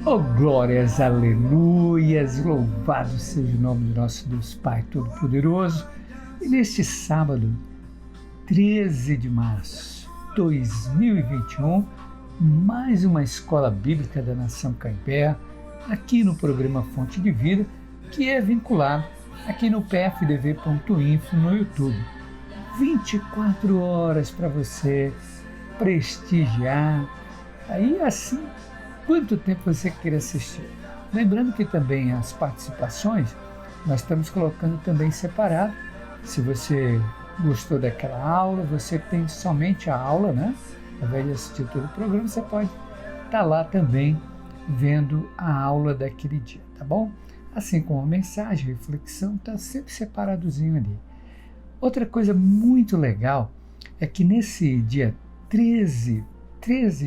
Oh, glórias, aleluias, louvado seja o nome do nosso Deus Pai Todo-Poderoso. E neste sábado, 13 de março de 2021, mais uma Escola Bíblica da Nação Caimbé, aqui no programa Fonte de Vida, que é vinculado aqui no pfdv.info no YouTube. 24 horas para você prestigiar, aí assim, quanto tempo você queira assistir. Lembrando que também as participações, nós estamos colocando também separado. Se você gostou daquela aula, você tem somente a aula, né? Ao invés de assistir todo o programa, você pode estar lá também vendo a aula daquele dia, tá bom? Assim como a mensagem, a reflexão, está sempre separadozinho ali. Outra coisa muito legal é que nesse dia 13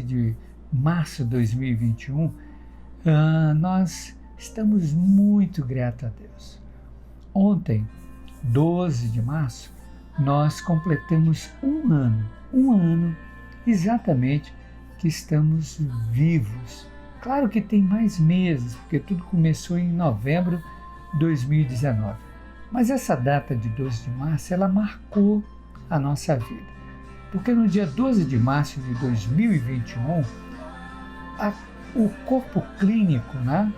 de março de 2021, nós estamos muito gratos a Deus. Ontem, 12 de março, nós completamos um ano exatamente que estamos vivos. Claro que tem mais meses, porque tudo começou em novembro de 2019. Mas essa data de 12 de março, ela marcou a nossa vida. Porque no dia 12 de março de 2021, o corpo clínico, né,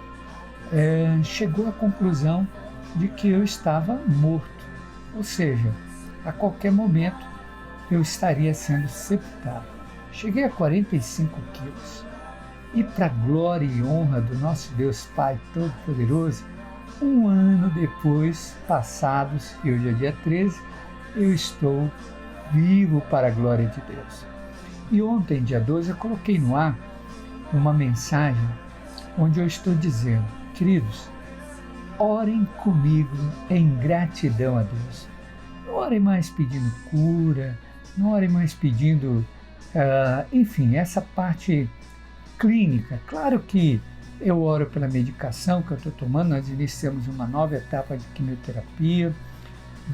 chegou à conclusão de que eu estava morto. Ou seja, a qualquer momento eu estaria sendo sepultado. Cheguei a 45 quilos. E para glória e honra do nosso Deus Pai Todo-Poderoso, um ano depois, passados, e hoje é dia 13, eu estou vivo para a glória de Deus. E ontem, dia 12, eu coloquei no ar uma mensagem onde eu estou dizendo: queridos, orem comigo em gratidão a Deus. Não orem mais pedindo cura, não orem mais pedindo, enfim, essa parte clínica. Claro que eu oro pela medicação que eu estou tomando. Nós iniciamos uma nova etapa de quimioterapia,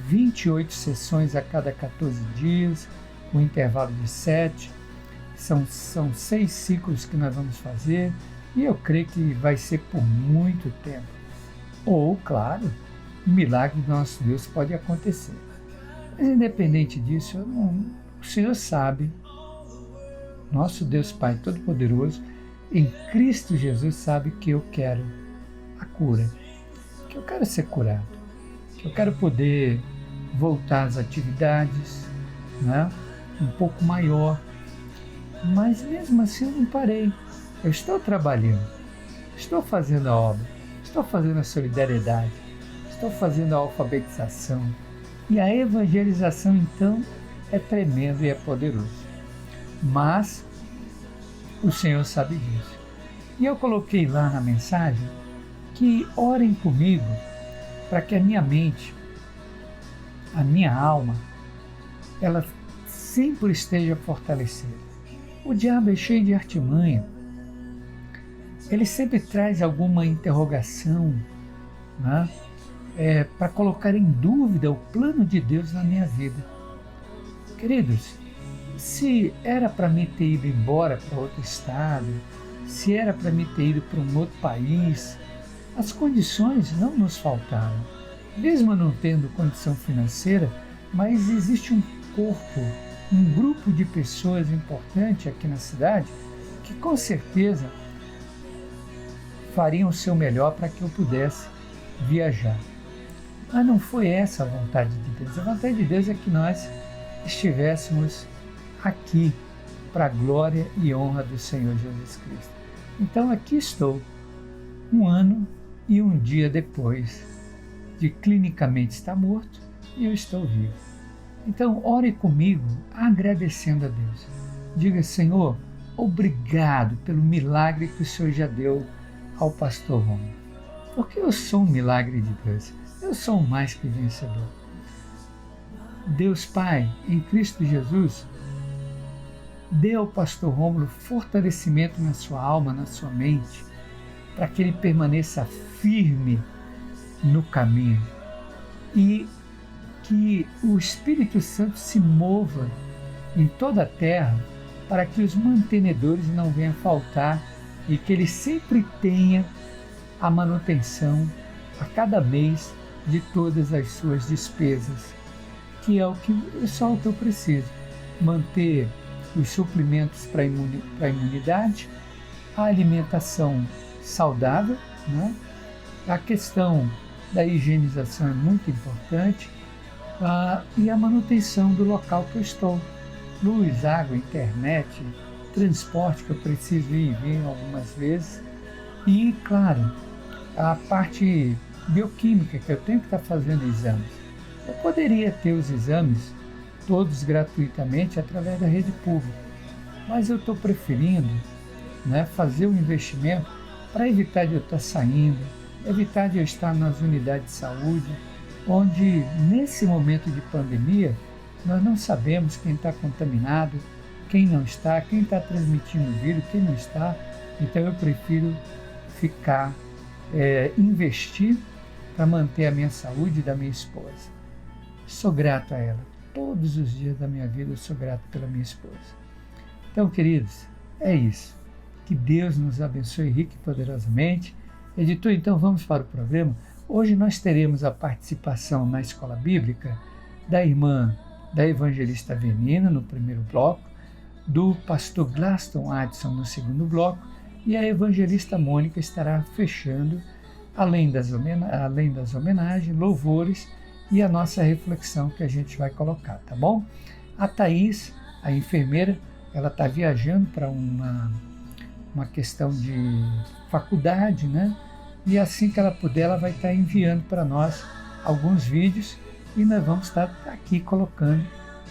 28 sessões a cada 14 dias, com intervalo de 7. São 6 ciclos que nós vamos fazer e eu creio que vai ser por muito tempo. Ou, claro, um milagre do nosso Deus pode acontecer. Mas independente disso, o Senhor sabe, nosso Deus Pai Todo-Poderoso, em Cristo Jesus sabe que eu quero a cura, que eu quero ser curado, que eu quero poder voltar às atividades, né, um pouco maior. Mas mesmo assim eu não parei. Eu estou trabalhando, estou fazendo a obra, estou fazendo a solidariedade, estou fazendo a alfabetização. E a evangelização, então, é tremendo e é poderoso. Mas o Senhor sabe disso. E eu coloquei lá na mensagem que orem comigo para que a minha mente, a minha alma, ela sempre esteja fortalecida. O diabo é cheio de artimanha. Ele sempre traz alguma interrogação, né, para colocar em dúvida o plano de Deus na minha vida. Queridos, se era para mim ter ido embora para outro estado, se era para mim ter ido para um outro país, as condições não nos faltaram. Mesmo não tendo condição financeira, mas existe um corpo, um grupo de pessoas importante aqui na cidade que com certeza fariam o seu melhor para que eu pudesse viajar. Mas não foi essa a vontade de Deus. A vontade de Deus é que nós estivéssemos aqui para a glória e honra do Senhor Jesus Cristo. Então aqui estou, um ano e um dia depois de clinicamente estar morto, e eu estou vivo. Então ore comigo agradecendo a Deus. Diga: Senhor, obrigado pelo milagre que o Senhor já deu ao pastor Rômulo. Porque eu sou um milagre de Deus. Eu sou mais que vencedor. Deus Pai, em Cristo Jesus, dê ao pastor Rômulo fortalecimento na sua alma, na sua mente, para que ele permaneça firme no caminho e que o Espírito Santo se mova em toda a terra para que os mantenedores não venham faltar e que ele sempre tenha a manutenção a cada mês de todas as suas despesas, que é só o que eu preciso. Manter os suprimentos para a imunidade, a alimentação saudável, né? A questão da higienização é muito importante, e a manutenção do local que eu estou. Luz, água, internet, transporte que eu preciso ir e vir algumas vezes. E, claro, a parte bioquímica, que eu tenho que estar fazendo exames. Eu poderia ter os exames todos gratuitamente através da rede pública, mas eu estou preferindo, né, fazer um investimento para evitar de eu estar saindo, evitar de eu estar nas unidades de saúde, onde nesse momento de pandemia nós não sabemos quem está contaminado, quem não está, quem está transmitindo o vírus, quem não está. Então eu prefiro investir para manter a minha saúde e da minha esposa. Sou grato a ela. Todos os dias da minha vida eu sou grato pela minha esposa. Então, queridos, é isso. Que Deus nos abençoe rico e poderosamente. Editor, então vamos para o programa. Hoje nós teremos a participação na escola bíblica da irmã da evangelista Venina no primeiro bloco, do pastor Glaston Adson no segundo bloco, e a evangelista Mônica estará fechando, além das homenagens, louvores e a nossa reflexão que a gente vai colocar, tá bom? A Thaís, a enfermeira, ela está viajando para uma questão de faculdade, né? E assim que ela puder, ela vai estar enviando para nós alguns vídeos e nós vamos estar aqui colocando,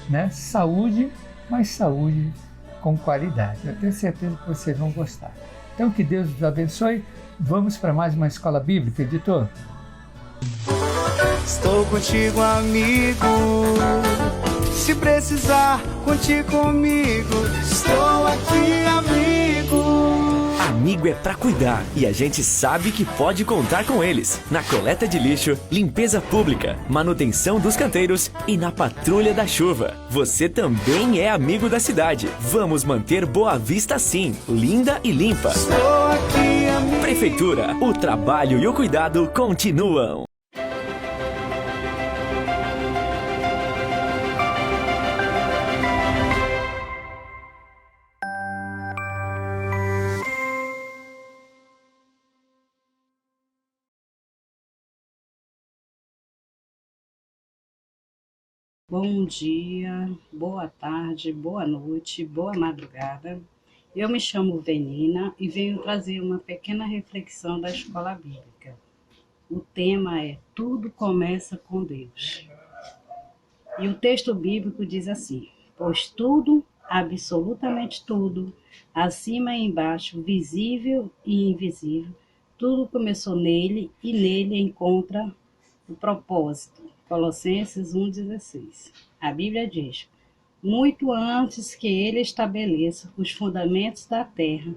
né? Saúde, mas saúde com qualidade. Eu tenho certeza que vocês vão gostar. Então, que Deus os abençoe. Vamos para mais uma escola bíblica, editor? Estou contigo, amigo. Se precisar, conte comigo. Estou aqui, amigo. Amigo é pra cuidar e a gente sabe que pode contar com eles. Na coleta de lixo, limpeza pública, manutenção dos canteiros e na patrulha da chuva. Você também é amigo da cidade. Vamos manter Boa Vista assim, linda e limpa. Estou aqui, amigo. Prefeitura, o trabalho e o cuidado continuam. Bom dia, boa tarde, boa noite, boa madrugada. Eu me chamo Venina e venho trazer uma pequena reflexão da escola bíblica. O tema é Tudo Começa com Deus. E o texto bíblico diz assim: pois tudo, absolutamente tudo, acima e embaixo, visível e invisível, tudo começou nele e nele encontra o propósito. Colossenses 1,16. A Bíblia diz: muito antes que ele estabeleça os fundamentos da terra,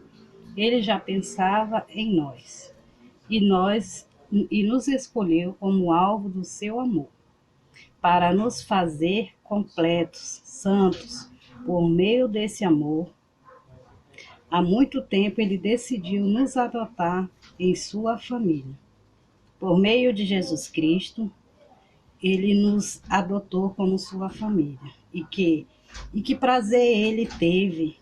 ele já pensava em nós e nos escolheu como alvo do seu amor, para nos fazer completos, santos. Por meio desse amor, há muito tempo ele decidiu nos adotar em sua família. Por meio de Jesus Cristo, ele nos adotou como sua família. E que prazer ele teve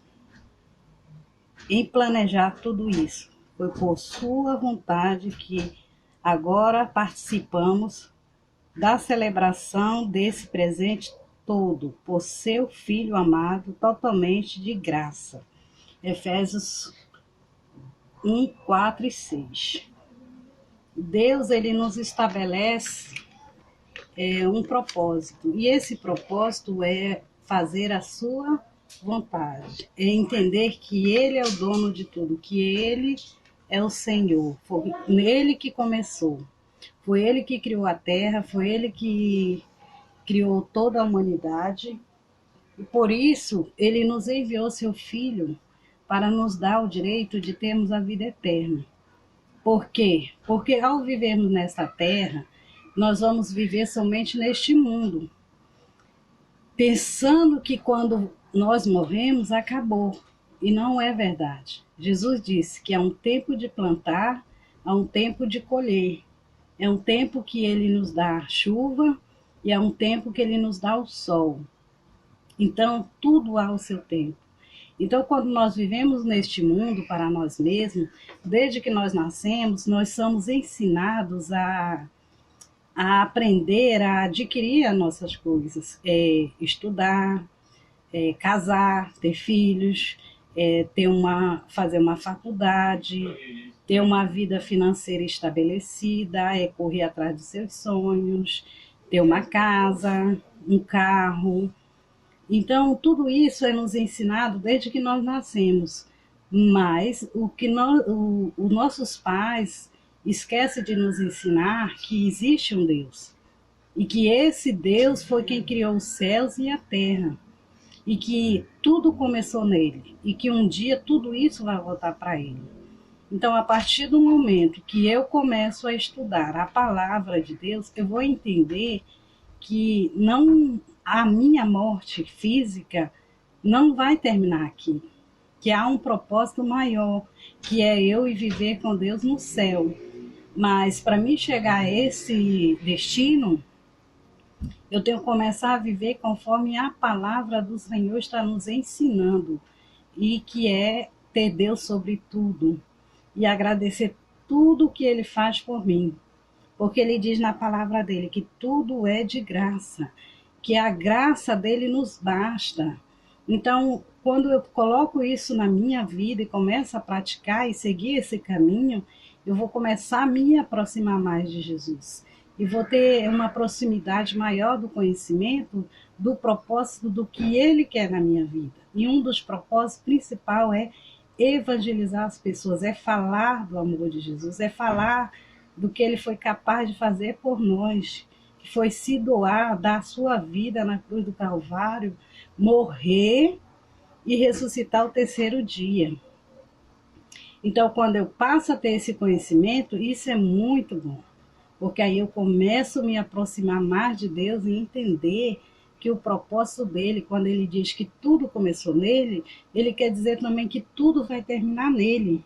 em planejar tudo isso. Foi por sua vontade que agora participamos da celebração desse presente todo, por seu Filho amado, totalmente de graça. Efésios 1, 4 e 6. Deus, ele nos estabelece um propósito, e esse propósito é fazer a sua vontade, é entender que ele é o dono de tudo, que ele é o Senhor, foi ele que começou, foi ele que criou a terra, foi ele que criou toda a humanidade, e por isso ele nos enviou seu Filho para nos dar o direito de termos a vida eterna. Por quê? Porque ao vivermos nesta terra, nós vamos viver somente neste mundo, pensando que quando nós morremos, acabou. E não é verdade. Jesus disse que há um tempo de plantar, há um tempo de colher. É um tempo que ele nos dá chuva e é um tempo que ele nos dá o sol. Então, tudo há o seu tempo. Então, quando nós vivemos neste mundo para nós mesmos, desde que nós nascemos, nós somos ensinados a aprender, a adquirir as nossas coisas. Estudar, casar, ter filhos, fazer uma faculdade, ter uma vida financeira estabelecida, correr atrás dos seus sonhos, ter uma casa, um carro. Então, tudo isso é nos ensinado desde que nós nascemos. Mas os nossos pais esquecem de nos ensinar que existe um Deus. E que esse Deus foi quem criou os céus e a terra. E que tudo começou nele. E que um dia tudo isso vai voltar para ele. Então, a partir do momento que eu começo a estudar a palavra de Deus, eu vou entender que a minha morte física não vai terminar aqui. Que há um propósito maior, que é eu ir viver com Deus no céu. Mas para mim chegar a esse destino, eu tenho que começar a viver conforme a palavra do Senhor está nos ensinando. E que é ter Deus sobre tudo. E agradecer tudo que Ele faz por mim. Porque Ele diz na palavra dEle que tudo é de graça. Que a graça dEle nos basta. Então, quando eu coloco isso na minha vida e começo a praticar e seguir esse caminho, eu vou começar a me aproximar mais de Jesus. E vou ter uma proximidade maior do conhecimento, do propósito do que Ele quer na minha vida. E um dos propósitos principais é evangelizar as pessoas, é falar do amor de Jesus, é falar do que Ele foi capaz de fazer por nós, que foi se doar, dar a sua vida na cruz do Calvário, morrer e ressuscitar o terceiro dia. Então, quando eu passo a ter esse conhecimento, isso é muito bom, porque aí eu começo a me aproximar mais de Deus e entender que o propósito dele, quando ele diz que tudo começou nele, ele quer dizer também que tudo vai terminar nele.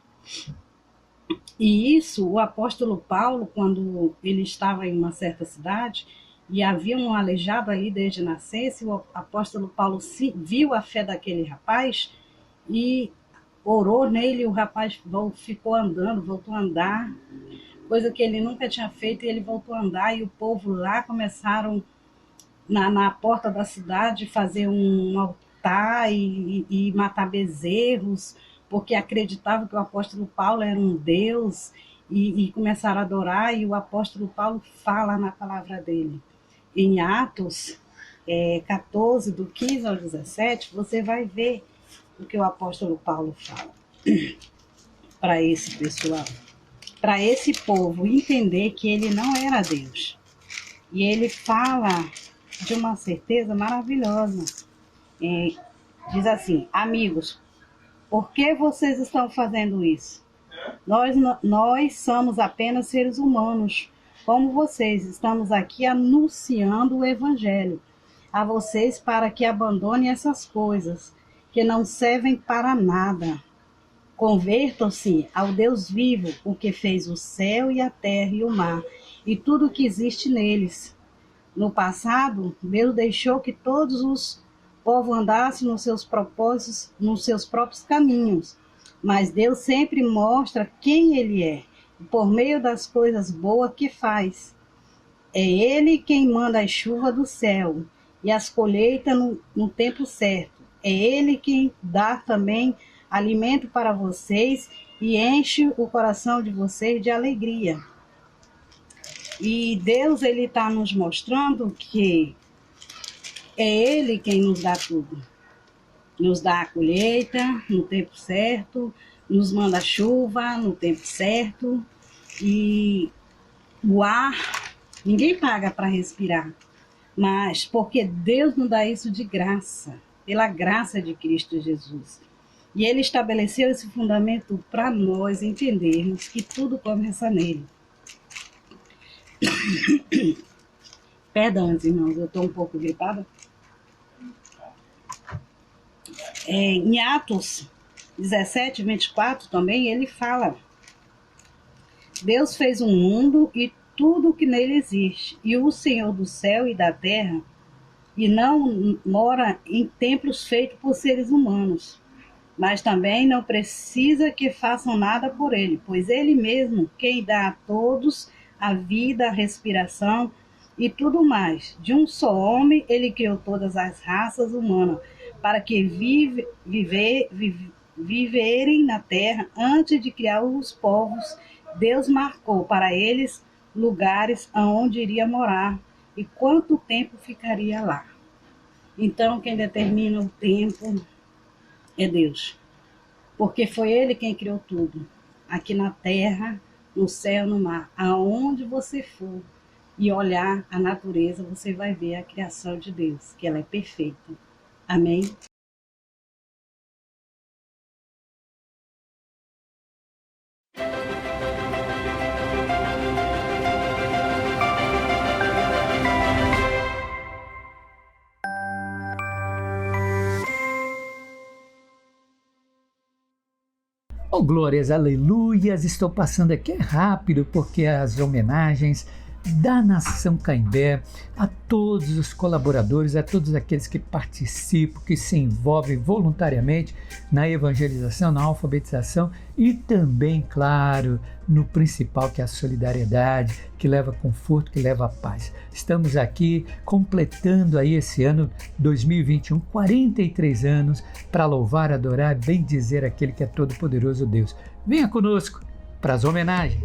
E isso, o apóstolo Paulo, quando ele estava em uma certa cidade, e havia um aleijado ali desde nascença, o apóstolo Paulo viu a fé daquele rapaz e orou nele, e o rapaz ficou andando, voltou a andar, coisa que ele nunca tinha feito, e ele voltou a andar, e o povo lá começaram, na porta da cidade, fazer um altar e matar bezerros, porque acreditavam que o apóstolo Paulo era um Deus, e começaram a adorar, e o apóstolo Paulo fala na palavra dele. Em Atos 14, do 15 ao 17, você vai ver o que o apóstolo Paulo fala para esse pessoal, para esse povo entender que ele não era Deus. E ele fala de uma certeza maravilhosa. Diz assim: amigos, por que vocês estão fazendo isso? Nós somos apenas seres humanos, como vocês. Estamos aqui anunciando o Evangelho a vocês para que abandonem essas coisas que não servem para nada. Convertam-se ao Deus vivo, o que fez o céu e a terra e o mar, e tudo o que existe neles. No passado, Deus deixou que todos os povos andassem nos seus propósitos, nos seus próprios caminhos. Mas Deus sempre mostra quem Ele é, por meio das coisas boas que faz. É Ele quem manda a chuva do céu e as colheitas no tempo certo. É Ele quem dá também alimento para vocês e enche o coração de vocês de alegria. E Deus, Ele está nos mostrando que é Ele quem nos dá tudo. Nos dá a colheita no tempo certo, nos manda chuva no tempo certo, e o ar, ninguém paga para respirar, mas porque Deus nos dá isso de graça, pela graça de Cristo Jesus. E Ele estabeleceu esse fundamento para nós entendermos que tudo começa nele. Perdão, irmãos, eu estou um pouco gripada. Em Atos 17, 24 também, ele fala: Deus fez um mundo e tudo o que nele existe, e o Senhor do céu e da terra, e não mora em templos feitos por seres humanos, mas também não precisa que façam nada por ele, pois ele mesmo quem dá a todos a vida, a respiração e tudo mais. De um só homem ele criou todas as raças humanas, para que viverem na terra. Antes de criar os povos, Deus marcou para eles lugares aonde iria morar e quanto tempo ficaria lá. Então, quem determina o tempo é Deus, porque foi Ele quem criou tudo, aqui na terra, no céu, no mar. Aonde você for e olhar a natureza, você vai ver a criação de Deus, que ela é perfeita. Amém? Oh, glórias, aleluias! Estou passando aqui rápido porque as homenagens da Nação Caimbé a todos os colaboradores, a todos aqueles que participam, que se envolvem voluntariamente na evangelização, na alfabetização e também, claro, no principal, que é a solidariedade, que leva conforto, que leva paz. Estamos aqui completando aí esse ano 2021, 43 anos, para louvar, adorar e bendizer aquele que é todo-poderoso Deus. Venha conosco para as homenagens.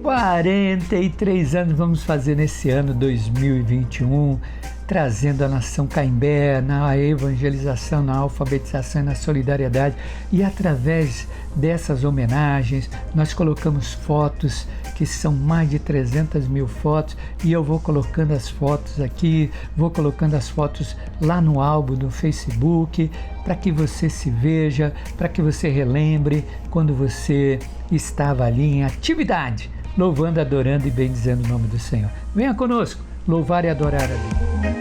"43 anos vamos fazer nesse ano 2021, trazendo a Nação Caimbé na evangelização, na alfabetização e na solidariedade. E através dessas homenagens, nós colocamos fotos, que são mais de 300 mil fotos, e eu vou colocando as fotos aqui, vou colocando as fotos lá no álbum do Facebook, para que você se veja, para que você relembre quando você estava ali em atividade, louvando, adorando e bendizendo o nome do Senhor. Venha conosco, louvar e adorar a Deus.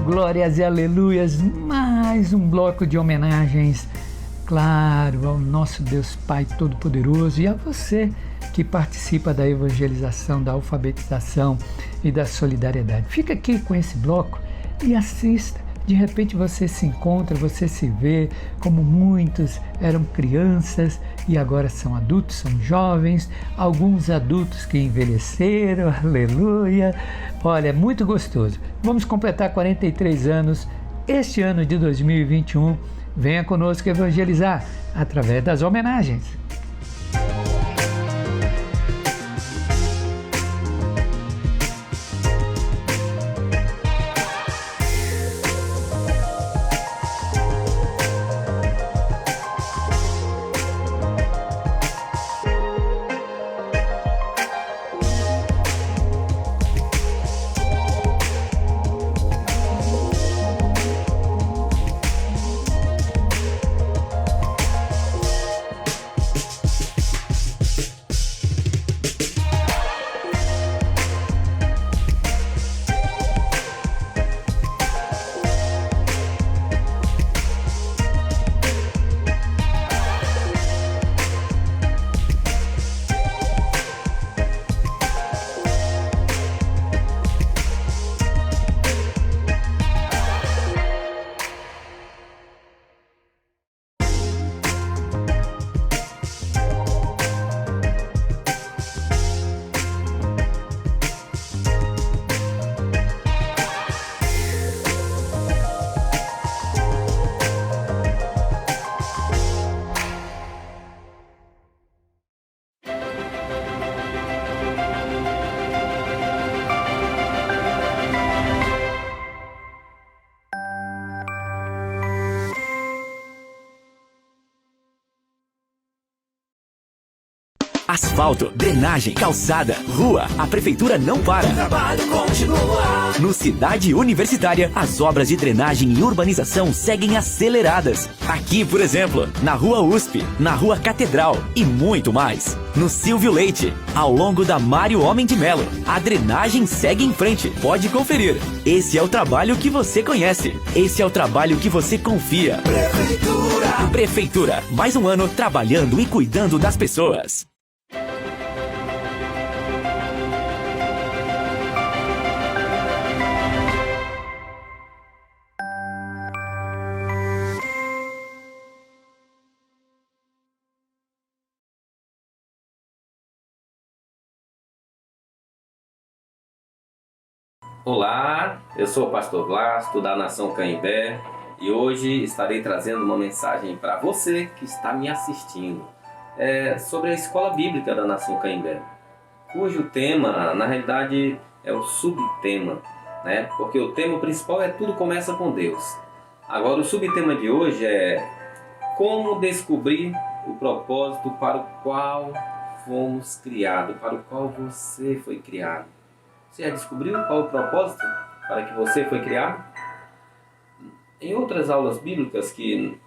Glórias e aleluias, mais um bloco de homenagens claro, ao nosso Deus Pai Todo-Poderoso e a você que participa da evangelização, da alfabetização e da solidariedade. Fica aqui com esse bloco e assista. De repente você se encontra, você se vê como muitos eram crianças e agora são adultos, são jovens, alguns adultos que envelheceram, aleluia. Olha, é muito gostoso. Vamos completar 43 anos este ano de 2021. Venha conosco evangelizar através das homenagens. Asfalto, drenagem, calçada, rua, a prefeitura não para. O trabalho continua. No Cidade Universitária, as obras de drenagem e urbanização seguem aceleradas. Aqui, por exemplo, na Rua USP, na Rua Catedral e muito mais. No Silvio Leite, ao longo da Mário Homem de Melo, a drenagem segue em frente. Pode conferir. Esse é o trabalho que você conhece. Esse é o trabalho que você confia. Prefeitura, mais um ano trabalhando e cuidando das pessoas. Olá, eu sou o Pastor Vlasto da Nação Canhembé e hoje estarei trazendo uma mensagem para você que está me assistindo sobre a Escola Bíblica da Nação Canhembé, cujo tema, na realidade, é o subtema, né? Porque o tema principal é Tudo Começa com Deus. Agora, o subtema de hoje é como descobrir o propósito para o qual fomos criados, para o qual você foi criado. Você já descobriu qual o propósito para que você foi criado? Em outras aulas bíblicas que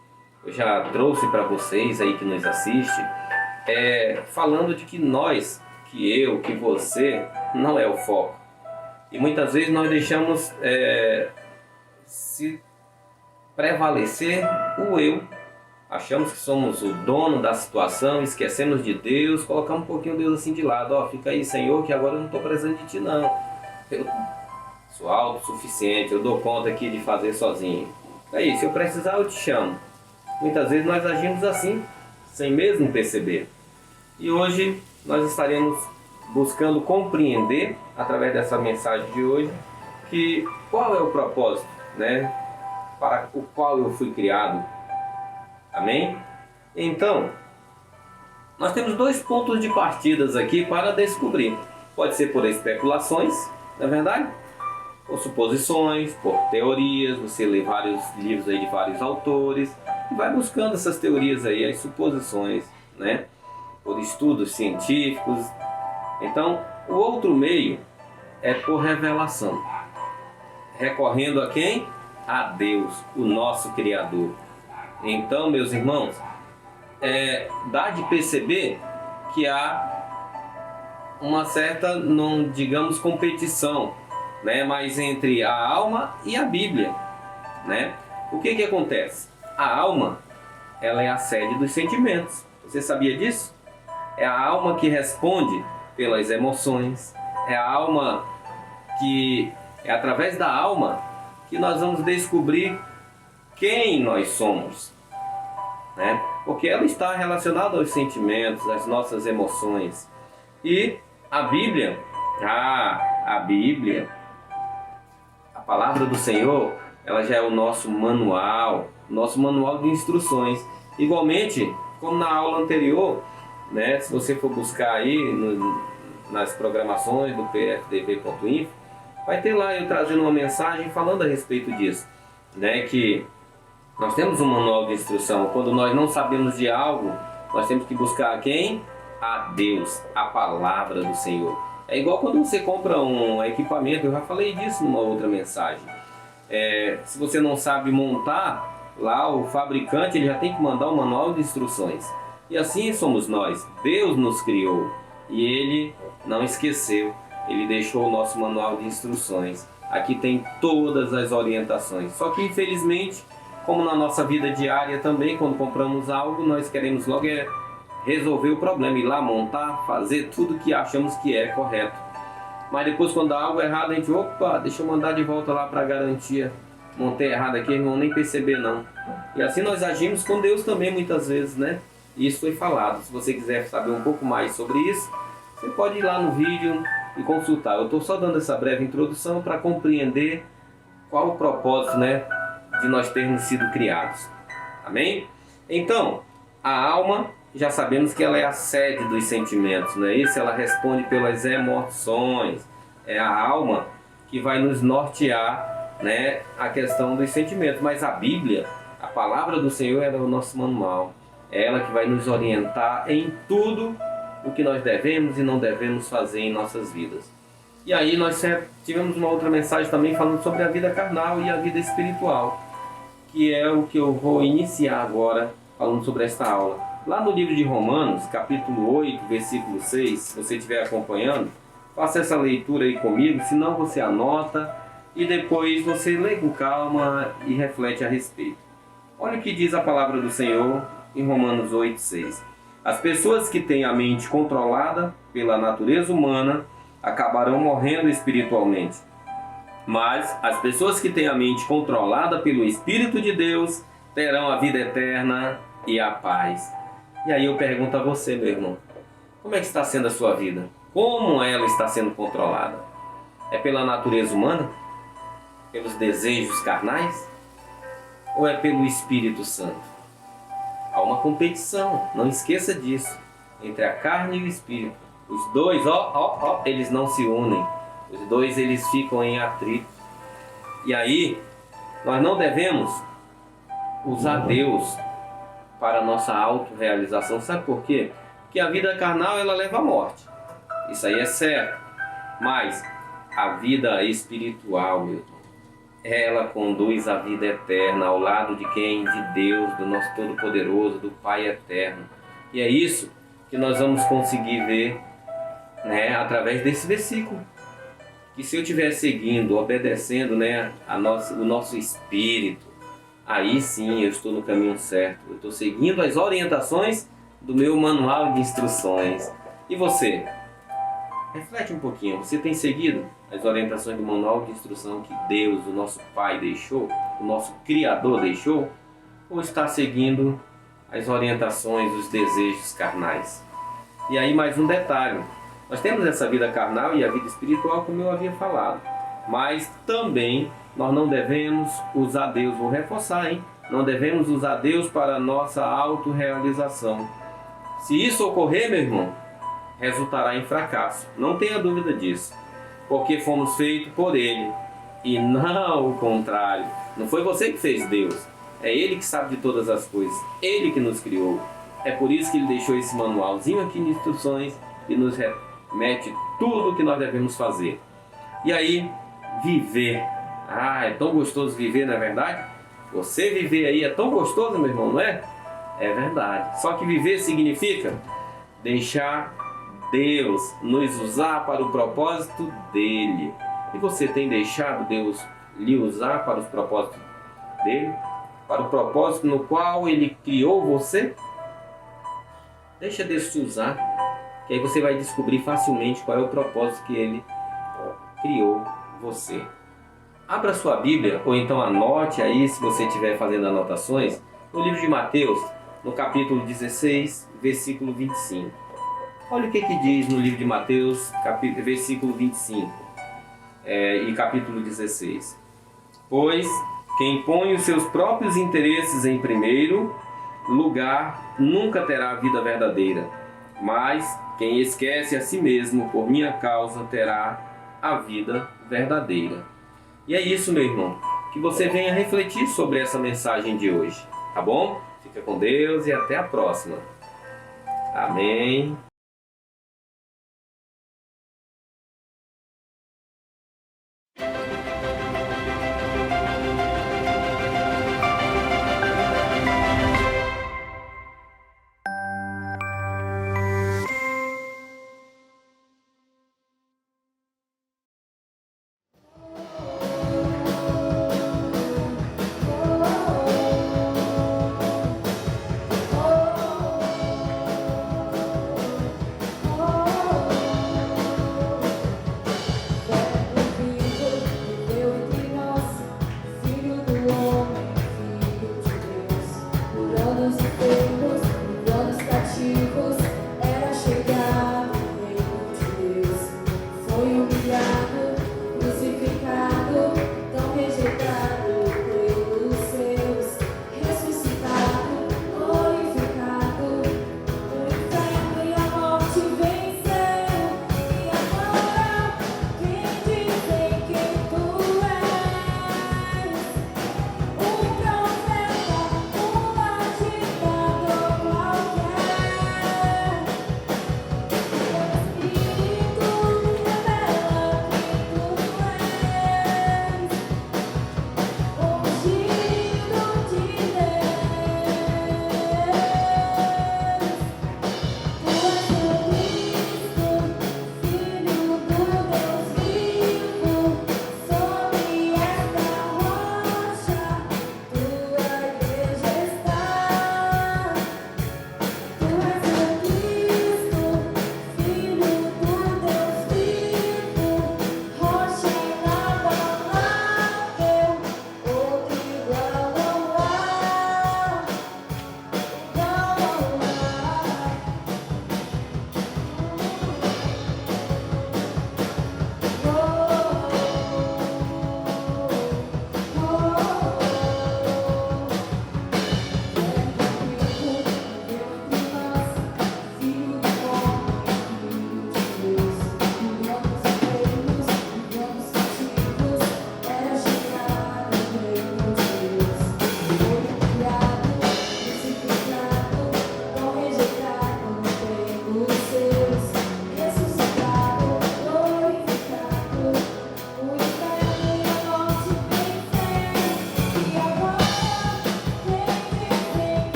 eu já trouxe para vocês aí que nos assistem, falando de que nós, que eu, que você, não é o foco. E muitas vezes nós deixamos se prevalecer o eu. Achamos que somos o dono da situação, esquecemos de Deus, colocamos um pouquinho Deus assim de lado. Fica aí, Senhor, que agora eu não estou precisando de Ti, não. Eu sou autossuficiente, eu dou conta aqui de fazer sozinho. Aí, se eu precisar, eu te chamo. Muitas vezes nós agimos assim, sem mesmo perceber. E hoje nós estaremos buscando compreender, através dessa mensagem de hoje, que qual é o propósito, né, para o qual eu fui criado. Amém? Então, nós temos dois pontos de partidas aqui para descobrir. Pode ser por especulações, não é verdade? Por suposições, por teorias. Você lê vários livros aí de vários autores e vai buscando essas teorias aí, as suposições, né? Por estudos científicos. Então, o outro meio é por revelação. Recorrendo a quem? A Deus, o nosso Criador. Então, meus irmãos, dá de perceber que há uma certa, não digamos, competição, né, mas entre a alma e a Bíblia, né? O que acontece? A alma, ela é a sede dos sentimentos. Você sabia disso? É a alma que responde pelas emoções. É a alma que é através da alma que nós vamos descobrir quem nós somos, né? Porque ela está relacionada aos sentimentos, às nossas emoções. E a Bíblia, a palavra do Senhor, ela já é o nosso manual de instruções. Igualmente, como na aula anterior, né, se você for buscar aí nas programações do pfdv.info, vai ter lá eu trazendo uma mensagem falando a respeito disso, né, que nós temos um manual de instrução. Quando nós não sabemos de algo, nós temos que buscar quem? A Deus, a palavra do Senhor. É igual quando você compra um equipamento, eu já falei disso numa outra mensagem. Se você não sabe montar, lá o fabricante ele já tem que mandar um manual de instruções. E assim somos nós. Deus nos criou e Ele não esqueceu. Ele deixou o nosso manual de instruções. Aqui tem todas as orientações. Só que infelizmente, como na nossa vida diária também, quando compramos algo, nós queremos logo resolver o problema, ir lá montar, fazer tudo que achamos que é correto. Mas depois quando dá algo errado, a gente, opa, deixa eu mandar de volta lá para a garantia. Montei errado aqui, eles não vão nem perceber não. E assim nós agimos com Deus também muitas vezes, né? Isso foi falado. Se você quiser saber um pouco mais sobre isso, você pode ir lá no vídeo e consultar. Eu estou só dando essa breve introdução para compreender qual o propósito, né, de nós termos sido criados. Amém? Então, a alma, já sabemos que ela é a sede dos sentimentos, não é isso? Ela responde pelas emoções. É a alma que vai nos nortear, né, a questão dos sentimentos. Mas a Bíblia, a palavra do Senhor, é o nosso manual. É ela que vai nos orientar em tudo o que nós devemos e não devemos fazer em nossas vidas. E aí nós tivemos uma outra mensagem também falando sobre a vida carnal e a vida espiritual, que é o que eu vou iniciar agora falando sobre esta aula. Lá no livro de Romanos, capítulo 8, versículo 6, se você estiver acompanhando, faça essa leitura aí comigo, senão você anota e depois você lê com calma e reflete a respeito. Olha o que diz a palavra do Senhor em Romanos 8, 6. As pessoas que têm a mente controlada pela natureza humana acabarão morrendo espiritualmente. Mas as pessoas que têm a mente controlada pelo Espírito de Deus terão a vida eterna e a paz. E aí eu pergunto a você, meu irmão, como é que está sendo a sua vida? Como ela está sendo controlada? É pela natureza humana? Pelos desejos carnais? Ou é pelo Espírito Santo? Há uma competição, não esqueça disso, entre a carne e o Espírito. Os dois, eles não se unem. Os dois, eles ficam em atrito. E aí, nós não devemos usar Deus para a nossa autorrealização. Sabe por quê? Porque a vida carnal, ela leva à morte. Isso aí é certo. Mas a vida espiritual, meu irmão, ela conduz à vida eterna, ao lado de quem? De Deus, do nosso Todo-Poderoso, do Pai Eterno. E é isso que nós vamos conseguir ver, né, através desse versículo. Que se eu estiver seguindo, obedecendo, né, o nosso espírito, aí sim eu estou no caminho certo. Eu estou seguindo as orientações do meu manual de instruções. E você? Reflete um pouquinho. Você tem seguido as orientações do manual de instrução que Deus, o nosso Pai, deixou? O nosso Criador deixou? Ou está seguindo as orientações, os desejos carnais? E aí mais um detalhe. Nós temos essa vida carnal e a vida espiritual, como eu havia falado. Mas também nós não devemos usar Deus, vou reforçar, hein? Não devemos usar Deus para a nossa autorrealização. Se isso ocorrer, meu irmão, resultará em fracasso. Não tenha dúvida disso. Porque fomos feitos por Ele. E não o contrário. Não foi você que fez Deus. É Ele que sabe de todas as coisas. Ele que nos criou. É por isso que Ele deixou esse manualzinho aqui de instruções e nos remete tudo o que nós devemos fazer. E aí, viver. É tão gostoso viver, não é verdade? Você viver aí é tão gostoso, meu irmão, não é? É verdade. Só que viver significa deixar Deus nos usar para o propósito dele. E você tem deixado Deus lhe usar para os propósitos dele? para o propósito no qual Ele criou você? Deixa Deus te usar, que aí você vai descobrir facilmente qual é o propósito que Ele criou você. Abra sua Bíblia, ou então anote aí, se você estiver fazendo anotações, no livro de Mateus, no capítulo 16, versículo 25. Olha o que diz no livro de Mateus, versículo 25 e capítulo 16. Pois quem põe os seus próprios interesses em primeiro lugar nunca terá a vida verdadeira, mas quem esquece a si mesmo por minha causa terá a vida verdadeira. E é isso, meu irmão, que você venha refletir sobre essa mensagem de hoje, tá bom? Fica com Deus e até a próxima. Amém.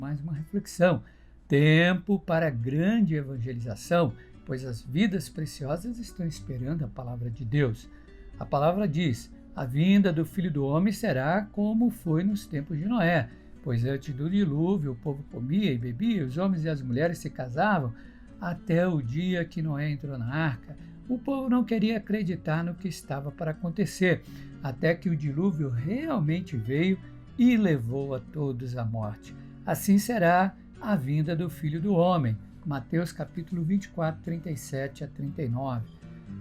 Mais uma reflexão. Tempo para grande evangelização, pois as vidas preciosas estão esperando a palavra de Deus. A palavra diz: a vinda do Filho do Homem será como foi nos tempos de Noé, pois antes do dilúvio o povo comia e bebia, os homens e as mulheres se casavam, até o dia que Noé entrou na arca. O povo não queria acreditar no que estava para acontecer, até que o dilúvio realmente veio e levou a todos à morte. Assim será a vinda do Filho do Homem. Mateus capítulo 24, 37 a 39.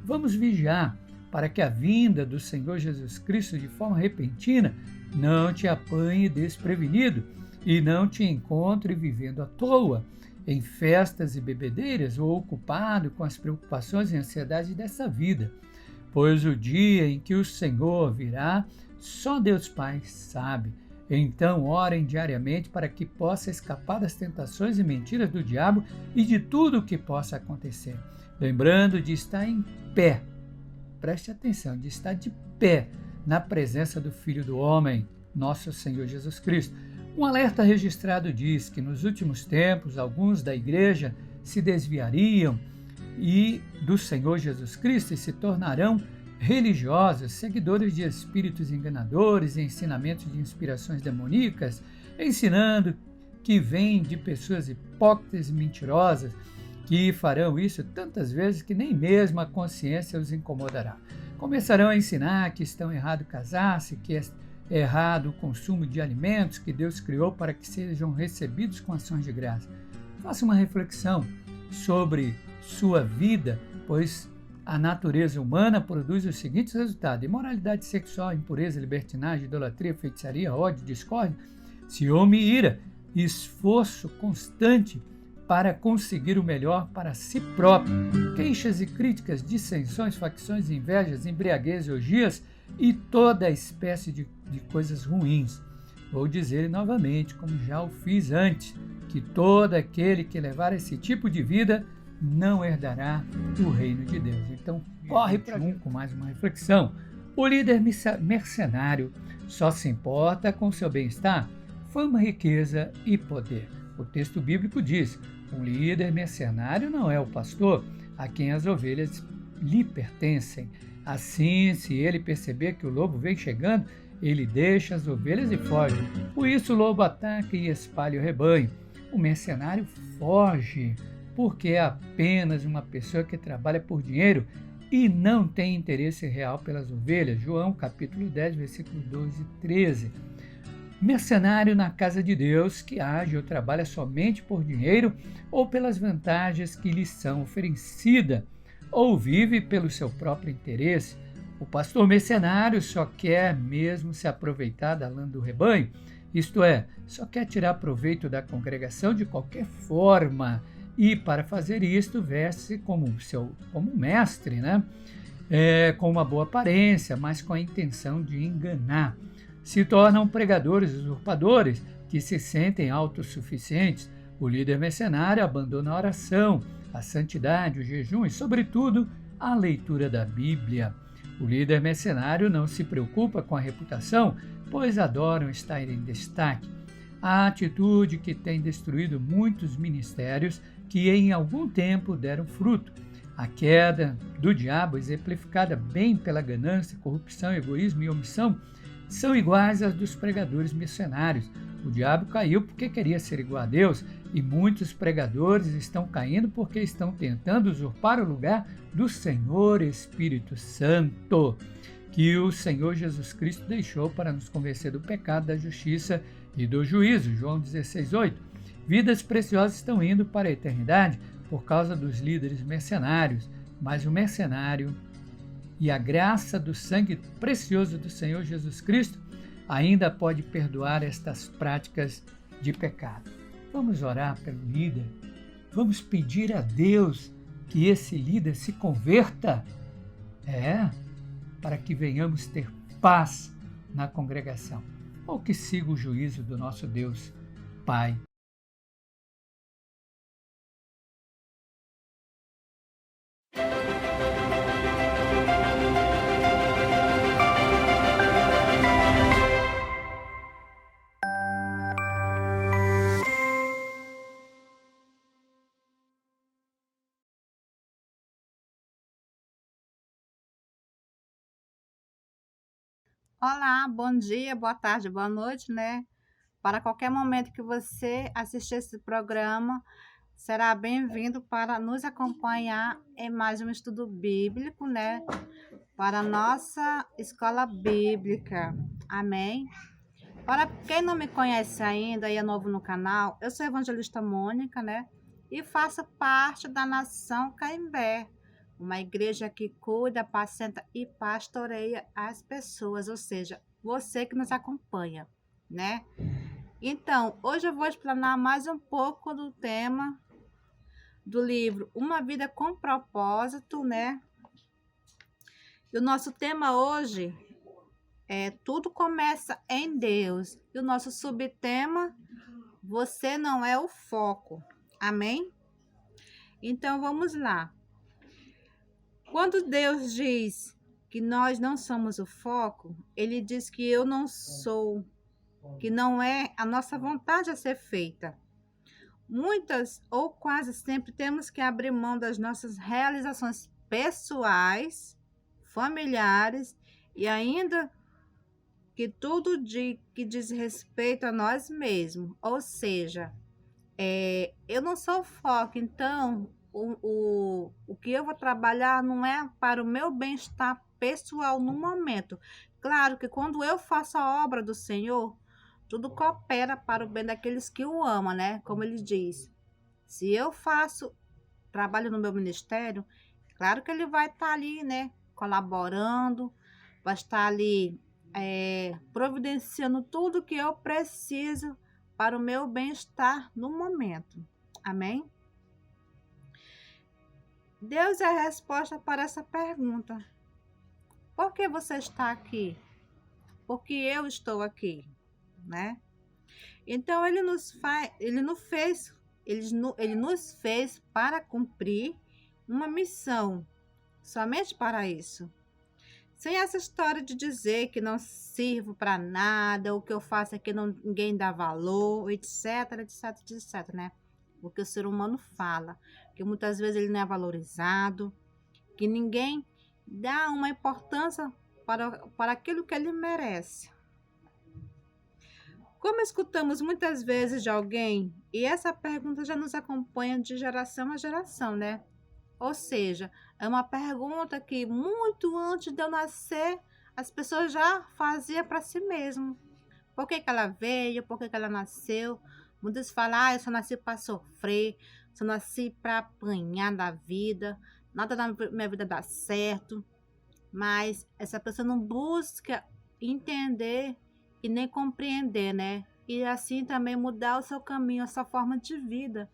Vamos vigiar para que a vinda do Senhor Jesus Cristo de forma repentina não te apanhe desprevenido e não te encontre vivendo à toa, em festas e bebedeiras ou ocupado com as preocupações e ansiedades dessa vida. Pois o dia em que o Senhor virá, só Deus Pai sabe. Então orem diariamente para que possa escapar das tentações e mentiras do diabo e de tudo o que possa acontecer. Lembrando de estar em pé, preste atenção, de estar de pé na presença do Filho do Homem, nosso Senhor Jesus Cristo. Um alerta registrado diz que nos últimos tempos alguns da igreja se desviariam e do Senhor Jesus Cristo e se tornarão religiosos, seguidores de espíritos enganadores e ensinamentos de inspirações demoníacas, ensinando que vêm de pessoas hipócritas e mentirosas, que farão isso tantas vezes que nem mesmo a consciência os incomodará. Começarão a ensinar que estão errado casar-se, que é errado o consumo de alimentos que Deus criou para que sejam recebidos com ações de graça. Faça uma reflexão sobre sua vida, pois a natureza humana produz os seguintes resultados: imoralidade sexual, impureza, libertinagem, idolatria, feitiçaria, ódio, discórdia, ciúme e ira, esforço constante para conseguir o melhor para si próprio, queixas e críticas, dissensões, facções, invejas, embriaguez, orgias e toda espécie de coisas ruins. Vou dizer novamente, como já o fiz antes, que todo aquele que levar esse tipo de vida não herdará o reino de Deus. Então, corre para com mais uma reflexão. O líder mercenário só se importa com seu bem-estar, fama, riqueza e poder. O texto bíblico diz: um líder mercenário não é o pastor, a quem as ovelhas lhe pertencem. Assim, se ele perceber que o lobo vem chegando, ele deixa as ovelhas e foge. Por isso o lobo ataca e espalha o rebanho. O mercenário foge, porque é apenas uma pessoa que trabalha por dinheiro e não tem interesse real pelas ovelhas. João capítulo 10, versículo 12 e 13. Mercenário na casa de Deus, que age ou trabalha somente por dinheiro ou pelas vantagens que lhe são oferecidas, ou vive pelo seu próprio interesse. O pastor mercenário só quer mesmo se aproveitar da lã do rebanho, isto é, só quer tirar proveito da congregação de qualquer forma, e para fazer isto veste como mestre, né? Com uma boa aparência, mas com a intenção de enganar. Se tornam pregadores usurpadores que se sentem autossuficientes. O líder mercenário abandona a oração, a santidade, o jejum e, sobretudo, a leitura da Bíblia. O líder mercenário não se preocupa com a reputação, pois adoram estar em destaque. A atitude que tem destruído muitos ministérios que em algum tempo deram fruto. A queda do diabo, exemplificada bem pela ganância, corrupção, egoísmo e omissão, são iguais às dos pregadores missionários. O diabo caiu porque queria ser igual a Deus, e muitos pregadores estão caindo porque estão tentando usurpar o lugar do Senhor Espírito Santo, que o Senhor Jesus Cristo deixou para nos convencer do pecado, da justiça e do juízo. João 16:8. Vidas preciosas estão indo para a eternidade por causa dos líderes mercenários, mas o mercenário e a graça do sangue precioso do Senhor Jesus Cristo ainda pode perdoar estas práticas de pecado. Vamos orar pelo líder, vamos pedir a Deus que esse líder se converta, para que venhamos ter paz na congregação, ou que siga o juízo do nosso Deus Pai. Olá, bom dia, boa tarde, boa noite, né? Para qualquer momento que você assistir esse programa, será bem-vindo para nos acompanhar em mais um estudo bíblico, né? Para a nossa escola bíblica. Amém? Para quem não me conhece ainda e é novo no canal, eu sou a evangelista Mônica, né? E faço parte da Nação Caimbé, uma igreja que cuida, apacenta e pastoreia as pessoas, ou seja, você que nos acompanha, né? Então, hoje eu vou explanar mais um pouco do tema do livro Uma Vida com Propósito, né? E o nosso tema hoje é Tudo Começa em Deus. E o nosso subtema, Você Não É o Foco. Amém? Então, vamos lá. Quando Deus diz que nós não somos o foco, ele diz que eu não sou, que não é a nossa vontade a ser feita. Muitas ou quase sempre temos que abrir mão das nossas realizações pessoais, familiares e ainda que tudo que diz respeito a nós mesmos. Ou seja, eu não sou o foco, então o que eu vou trabalhar não é para o meu bem-estar pessoal no momento. Claro que quando eu faço a obra do Senhor, tudo coopera para o bem daqueles que o amam, né? Como ele diz. Se eu faço trabalho no meu ministério, claro que ele vai estar ali, né? Colaborando, vai estar ali providenciando tudo que eu preciso para o meu bem-estar no momento. Amém? Deus é a resposta para essa pergunta. Por que você está aqui? Porque eu estou aqui, né? Então ele nos fez para cumprir uma missão, somente para isso. Sem essa história de dizer que não sirvo para nada, o que eu faço aqui ninguém dá valor, etc, né? O que o ser humano fala, que muitas vezes ele não é valorizado, que ninguém dá uma importância para aquilo que ele merece. Como escutamos muitas vezes de alguém, e essa pergunta já nos acompanha de geração a geração, né? Ou seja, é uma pergunta que muito antes de eu nascer, as pessoas já faziam para si mesmo. Por que ela veio? Por que ela nasceu? Muitos falam, eu só nasci para sofrer, só nasci para apanhar da vida, nada na minha vida dá certo. Mas essa pessoa não busca entender e nem compreender, né? E assim também mudar o seu caminho, a sua forma de vida,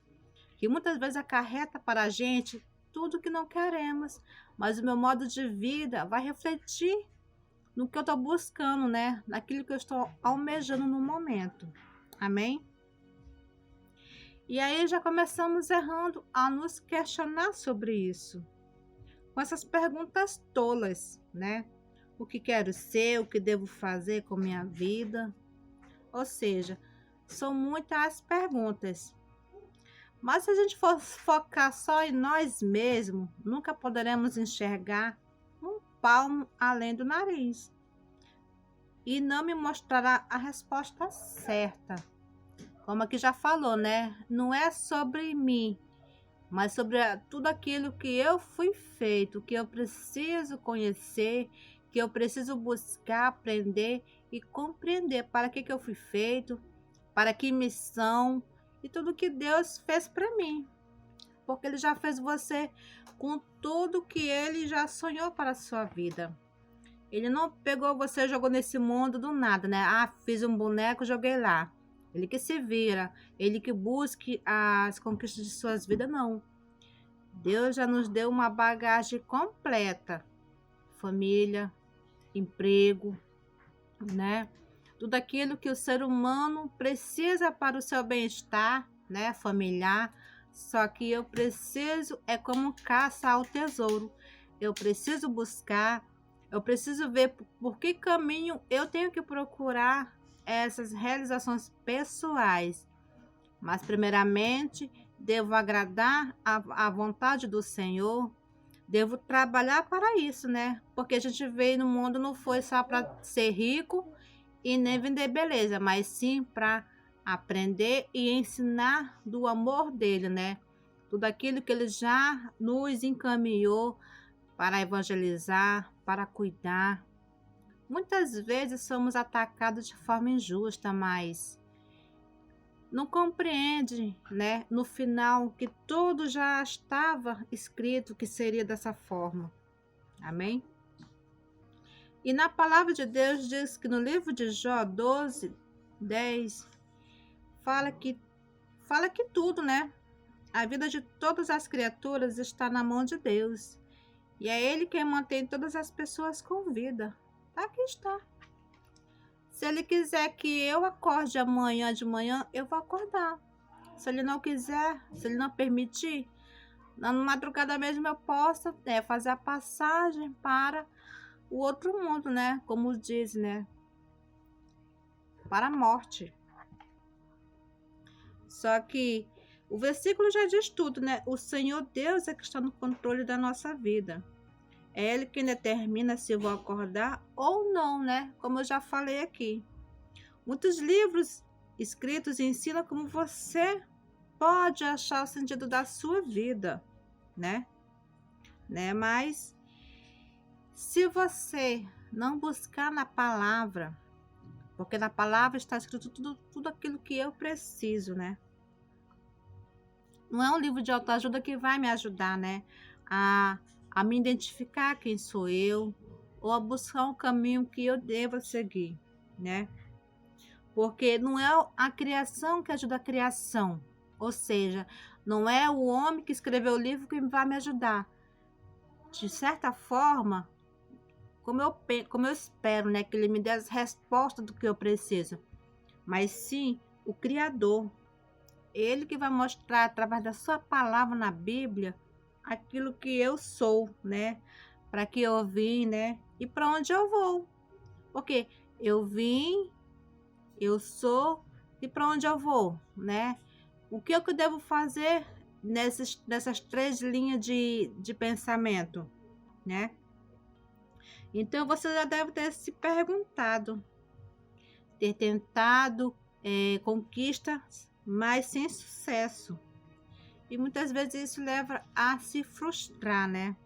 que muitas vezes acarreta para a gente tudo que não queremos, mas o meu modo de vida vai refletir no que eu estou buscando, né? Naquilo que eu estou almejando no momento. Amém? E aí já começamos errando a nos questionar sobre isso, com essas perguntas tolas, né? O que quero ser, o que devo fazer com minha vida? Ou seja, são muitas perguntas. Mas se a gente for focar só em nós mesmos, nunca poderemos enxergar um palmo além do nariz. E não me mostrará a resposta certa. Como aqui já falou, né? Não é sobre mim, mas sobre tudo aquilo que eu fui feito, que eu preciso conhecer, que eu preciso buscar, aprender e compreender para que eu fui feito, para que missão e tudo que Deus fez para mim. Porque Ele já fez você com tudo que Ele já sonhou para a sua vida. Ele não pegou você e jogou nesse mundo do nada, né? Fiz um boneco, joguei lá. Ele que se vira, ele que busque as conquistas de suas vidas, não. Deus já nos deu uma bagagem completa. Família, emprego, né? Tudo aquilo que o ser humano precisa para o seu bem-estar, né? Familiar. Só que eu preciso, é como caça ao tesouro. Eu preciso buscar, eu preciso ver por que caminho eu tenho que procurar essas realizações pessoais. Mas primeiramente, devo agradar a vontade do Senhor, devo trabalhar para isso, né? Porque a gente veio no mundo não foi só para ser rico e nem vender beleza, mas sim para aprender e ensinar do amor dele, né? Tudo aquilo que ele já nos encaminhou para evangelizar, para cuidar. Muitas vezes somos atacados de forma injusta, mas não compreende, né, no final que tudo já estava escrito que seria dessa forma. Amém? E na palavra de Deus diz que no livro de Jó 12:10 fala que tudo, né? A vida de todas as criaturas está na mão de Deus. E é Ele quem mantém todas as pessoas com vida. Aqui está. Se Ele quiser que eu acorde amanhã de manhã, eu vou acordar. Se Ele não quiser, se Ele não permitir, na madrugada mesmo eu posso fazer a passagem para o outro mundo, né? Como diz, né? Para a morte. Só que o versículo já diz tudo, né? O Senhor Deus é que está no controle da nossa vida. É Ele quem determina se eu vou acordar ou não, né? Como eu já falei aqui. Muitos livros escritos ensinam como você pode achar o sentido da sua vida, né? Mas se você não buscar na palavra, porque na palavra está escrito tudo aquilo que eu preciso, né? Não é um livro de autoajuda que vai me ajudar, né? A me identificar quem sou eu, ou a buscar um caminho que eu devo seguir, né? Porque não é a criação que ajuda a criação. Ou seja, não é o homem que escreveu o livro que vai me ajudar. De certa forma, como eu espero, né, que ele me dê as respostas do que eu preciso. Mas sim, o Criador. Ele que vai mostrar, através da sua palavra na Bíblia, aquilo que eu sou, né? Para que eu vim, né? E para onde eu vou. Porque eu vim, eu sou e para onde eu vou, né? O que eu devo fazer nessas 3 linhas de pensamento, né? Então você já deve ter se perguntado, ter tentado conquistas, mas sem sucesso. E muitas vezes isso leva a se frustrar, né?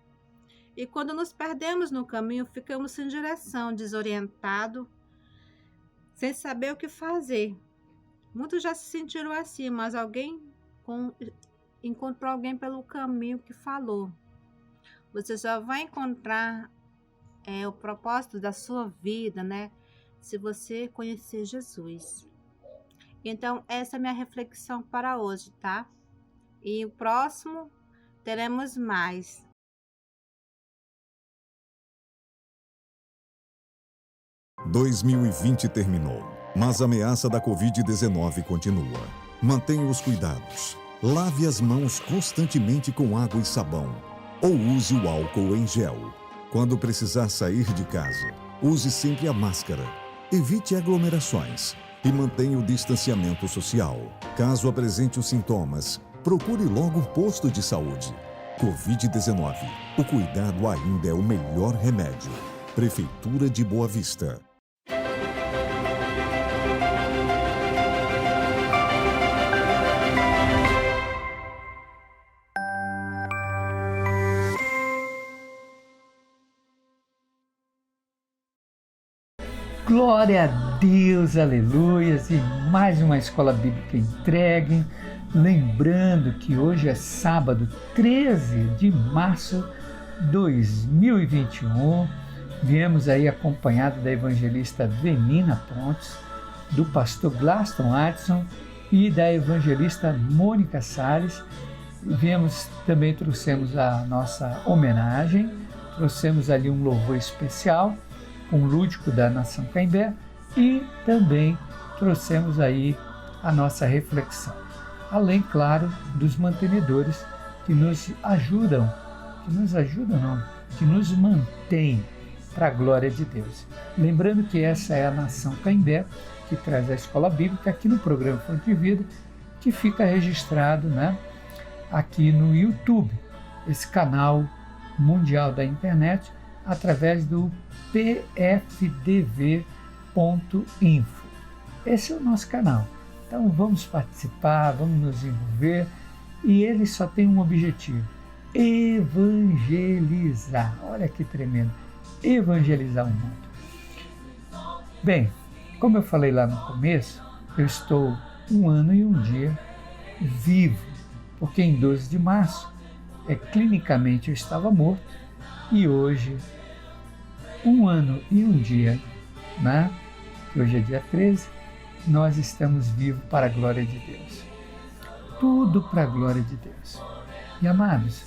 E quando nos perdemos no caminho, ficamos sem direção, desorientados, sem saber o que fazer. Muitos já se sentiram assim, mas encontrou alguém pelo caminho que falou. Você só vai encontrar o propósito da sua vida, né? Se você conhecer Jesus. Então, essa é a minha reflexão para hoje, tá? E o próximo teremos mais. – 2020 terminou, mas a ameaça da Covid-19 continua. Mantenha os cuidados. Lave as mãos constantemente com água e sabão. Ou use o álcool em gel. Quando precisar sair de casa, use sempre a máscara. Evite aglomerações e mantenha o distanciamento social. Caso apresente os sintomas, procure logo um posto de saúde. Covid-19. O cuidado ainda é o melhor remédio. Prefeitura de Boa Vista. Glória a Deus, aleluias, e mais uma escola bíblica entregue. Lembrando que hoje é sábado, 13 de março de 2021. Viemos aí acompanhado da evangelista Venina Pontes, do pastor Glaston Adson e da evangelista Mônica Salles. Trouxemos a nossa homenagem, trouxemos ali um louvor especial com o Lúdico da Nação Caimbé e também trouxemos aí a nossa reflexão. Além, claro, dos mantenedores que nos mantêm para a glória de Deus. Lembrando que essa é a Nação Caimbé, que traz a escola bíblica aqui no programa Fonte de Vida, que fica registrado, né, aqui no YouTube, esse canal mundial da internet através do pfdv.info. Esse é o nosso canal. Então vamos participar, vamos nos envolver, e ele só tem um objetivo: evangelizar. Olha que tremendo, evangelizar o mundo. Bem, como eu falei lá no começo, eu estou 1 ano e 1 dia vivo, porque em 12 de março, clinicamente eu estava morto, e hoje, 1 ano e 1 dia, né? Que hoje é dia 13, nós estamos vivos para a glória de Deus. Tudo para a glória de Deus. E amados,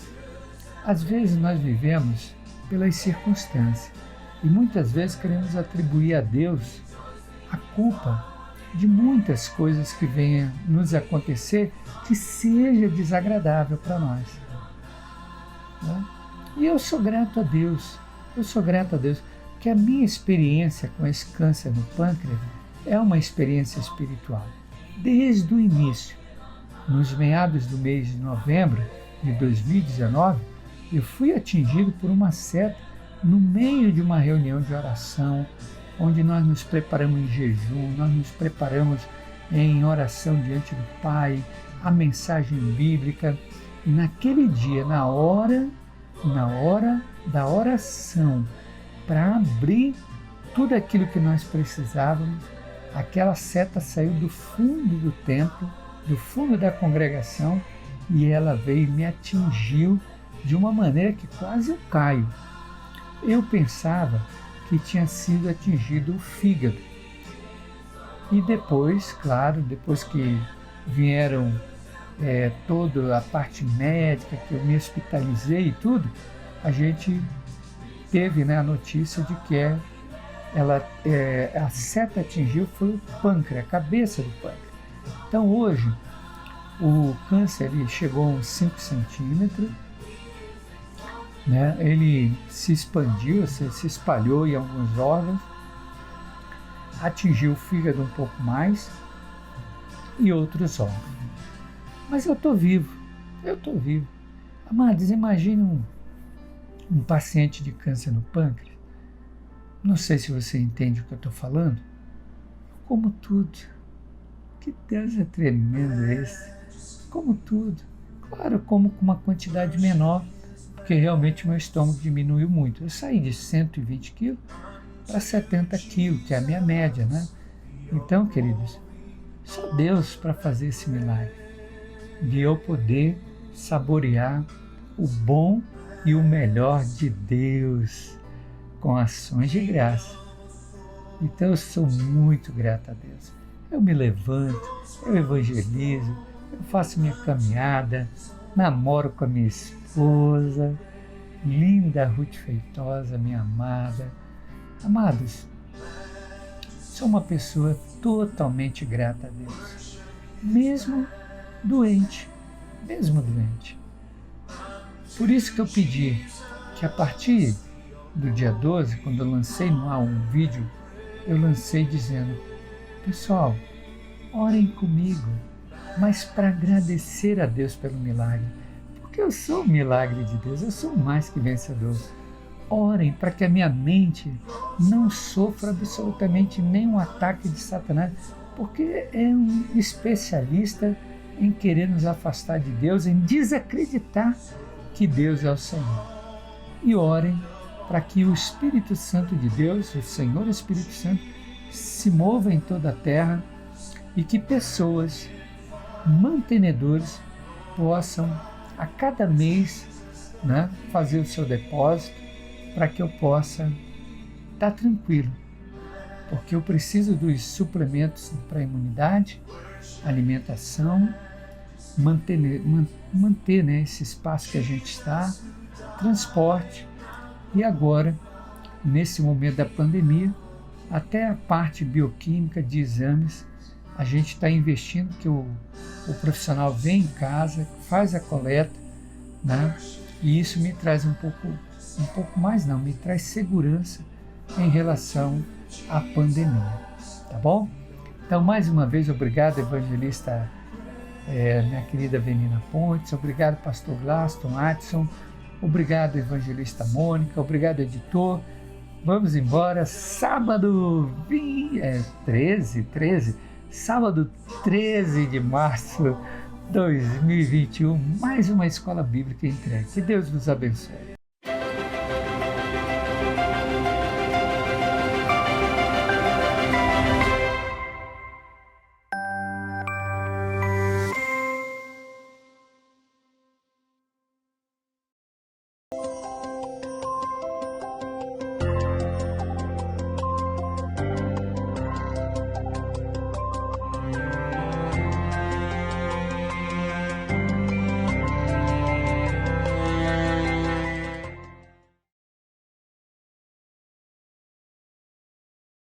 às vezes nós vivemos pelas circunstâncias e muitas vezes queremos atribuir a Deus a culpa de muitas coisas que venham nos acontecer que seja desagradável para nós. Né? E eu sou grato a Deus, porque a minha experiência com esse câncer no pâncreas é uma experiência espiritual. Desde o início, nos meados do mês de novembro de 2019, eu fui atingido por uma seta no meio de uma reunião de oração, onde nós nos preparamos em jejum, nós nos preparamos em oração diante do Pai, a mensagem bíblica. E naquele dia, na hora da oração, para abrir tudo aquilo que nós precisávamos, aquela seta saiu do fundo do templo, do fundo da congregação, e ela veio e me atingiu de uma maneira que quase eu caio. Eu pensava que tinha sido atingido o fígado. E depois, claro, depois que vieram toda a parte médica, que eu me hospitalizei e tudo, a gente teve, né, a notícia de que a seta atingiu foi o pâncreas, a cabeça do pâncreas. Então hoje o câncer ele chegou a uns 5 centímetros, né? Ele se expandiu, se espalhou em alguns órgãos, atingiu o fígado um pouco mais e outros órgãos. Mas eu estou vivo. Amados, imagine um paciente de câncer no pâncreas. Não sei se você entende o que eu estou falando. Como tudo. Que Deus é tremendo esse. Como tudo. Claro, como com uma quantidade menor, porque realmente meu estômago diminuiu muito. Eu saí de 120 quilos para 70 quilos, que é a minha média, né? Então, queridos, só Deus para fazer esse milagre, de eu poder saborear o bom e o melhor de Deus, com ações de graça. Então eu sou muito grato a Deus. Eu me levanto, eu evangelizo, eu faço minha caminhada, namoro com a minha esposa, linda Ruth Feitosa, minha amada. Amados, sou uma pessoa totalmente grata a Deus, mesmo doente. Por isso que eu pedi que a partir do dia 12, quando eu lancei no ar um vídeo, eu lancei dizendo: pessoal, orem comigo, mas para agradecer a Deus pelo milagre, porque eu sou o milagre de Deus, eu sou mais que vencedor. Orem para que a minha mente não sofra absolutamente nenhum ataque de Satanás, porque é um especialista em querer nos afastar de Deus, em desacreditar que Deus é o Senhor. E orem para que o Espírito Santo de Deus, o Senhor Espírito Santo, se mova em toda a terra e que pessoas, mantenedores, possam a cada mês, né, fazer o seu depósito para que eu possa estar tranquilo, porque eu preciso dos suplementos para a imunidade, alimentação, manter né, esse espaço que a gente está, transporte, e agora, nesse momento da pandemia, até a parte bioquímica de exames, a gente está investindo, que o profissional vem em casa, faz a coleta, né, e isso me traz um pouco mais não, me traz segurança em relação à pandemia, tá bom? Então, mais uma vez, obrigado, evangelista, minha querida Venina Pontes, obrigado, pastor Glaston, Adson, Obrigado, evangelista Mônica. Obrigado, editor. Vamos embora. Sábado 13, sábado 13 de março 2021, mais uma escola bíblica entregue. Que Deus nos abençoe.